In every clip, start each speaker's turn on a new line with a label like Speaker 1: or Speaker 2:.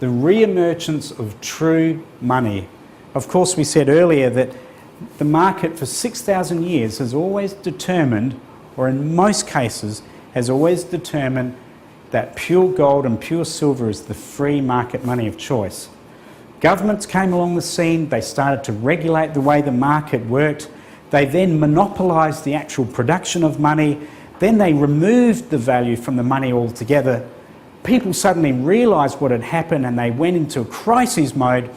Speaker 1: the re-emergence of true money. Of course, we said earlier that the market for 6,000 years has always determined, or in most cases, has always determined that pure gold and pure silver is the free market money of choice. Governments came along the scene, they started to regulate the way the market worked, they then monopolised the actual production of money, then they removed the value from the money altogether. People suddenly realised what had happened and they went into a crisis mode.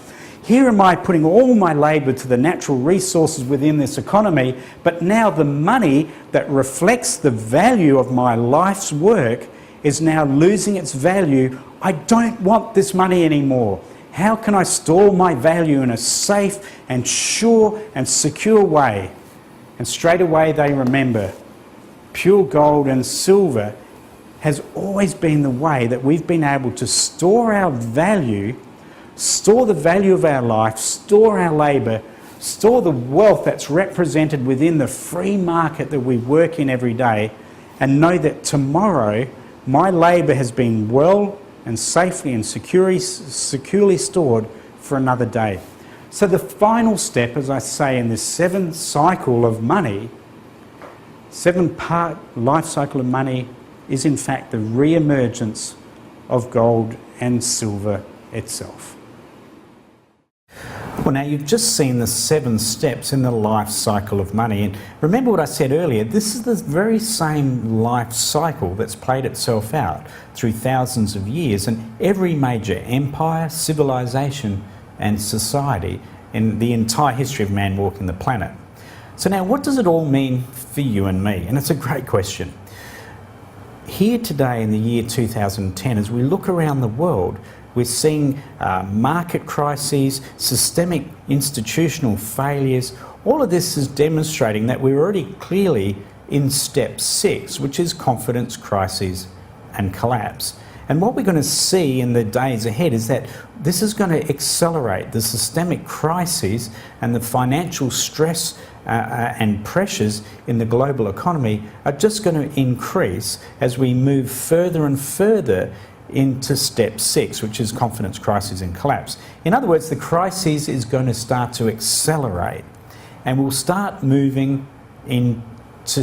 Speaker 1: Here am I putting all my labour to the natural resources within this economy, but now the money that reflects the value of my life's work is now losing its value. I don't want this money anymore. How can I store my value in a safe and sure and secure way? And straight away they remember, pure gold and silver has always been the way that we've been able to store our value, store the value of our life, store our labour, store the wealth that's represented within the free market that we work in every day, and know that tomorrow my labour has been well and safely and securely stored for another day. So the final step, as I say, in this 7 cycle of money, 7-part life cycle of money, is in fact the re-emergence of gold and silver itself. Well, now you've just seen the 7 steps in the life cycle of money, and remember what I said earlier, this is the very same life cycle that's played itself out through thousands of years in every major empire, civilization and society in the entire history of man walking the planet. So now what does it all mean for you and me? And it's a great question. Here today in the year 2010, as we look around the world, we're seeing market crises, systemic institutional failures. All of this is demonstrating that we're already clearly in step 6, which is confidence crises and collapse. And what we're going to see in the days ahead is that this is going to accelerate. The systemic crises and the financial stress and pressures in the global economy are just going to increase as we move further and further into step 6, which is confidence crisis and collapse. In other words, the crisis is going to start to accelerate, and we'll start moving into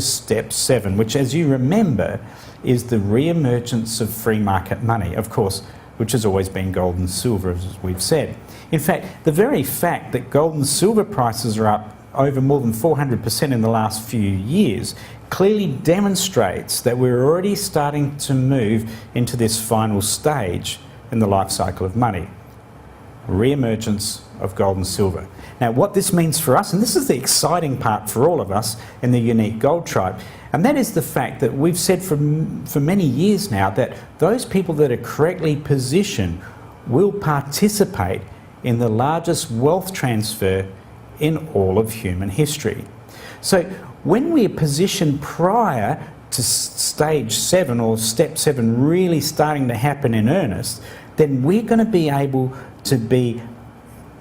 Speaker 1: step 7, which, as you remember, is the re-emergence of free market money, of course, which has always been gold and silver, as we've said. In fact, the very fact that gold and silver prices are up over more than 400% in the last few years clearly demonstrates that we're already starting to move into this final stage in the life cycle of money, re-emergence of gold and silver. Now, what this means for us, and this is the exciting part for all of us in the unique gold tribe, and that is the fact that we've said for many years now that those people that are correctly positioned will participate in the largest wealth transfer in all of human history. So when we are positioned prior to stage 7 or step 7 really starting to happen in earnest, then we're going to be able to be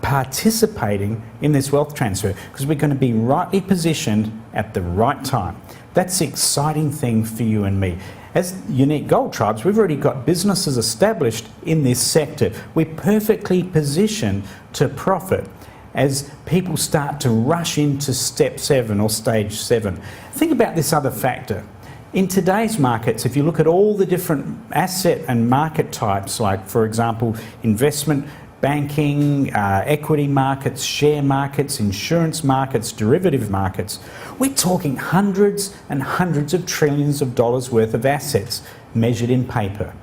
Speaker 1: participating in this wealth transfer because we're going to be rightly positioned at the right time. That's the exciting thing for you and me. As unique gold tribes, we've already got businesses established in this sector. We're perfectly positioned to profit as people start to rush into step 7 or stage 7. Think about this other factor. In today's markets, if you look at all the different asset and market types, like, for example, investment banking, equity markets, share markets, insurance markets, derivative markets, we're talking hundreds and hundreds of trillions of dollars worth of assets measured in paper.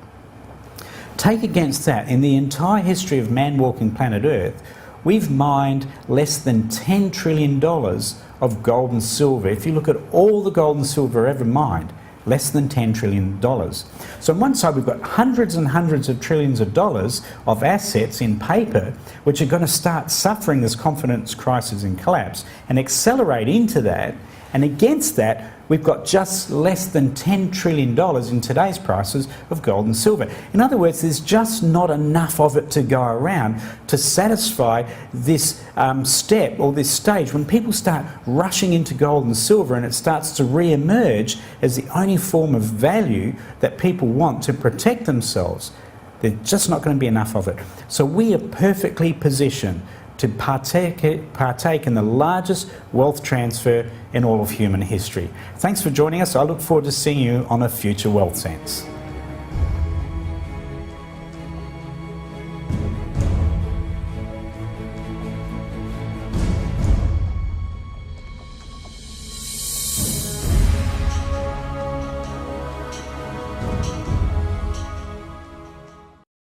Speaker 1: Take against that, in the entire history of man walking planet Earth, we've mined less than $10 trillion of gold and silver. If you look at all the gold and silver ever mined, less than $10 trillion. So on one side we've got hundreds and hundreds of trillions of dollars of assets in paper which are going to start suffering this confidence crisis and collapse and accelerate into that, and against that we've got just less than $10 trillion in today's prices of gold and silver. In other words, there's just not enough of it to go around to satisfy this step or this stage when people start rushing into gold and silver and it starts to re-emerge as the only form of value that people want to protect themselves. There's just not going to be enough of it. So we are perfectly positioned to partake in the largest wealth transfer in all of human history. Thanks for joining us. I look forward to seeing you on a future Wealth Sense.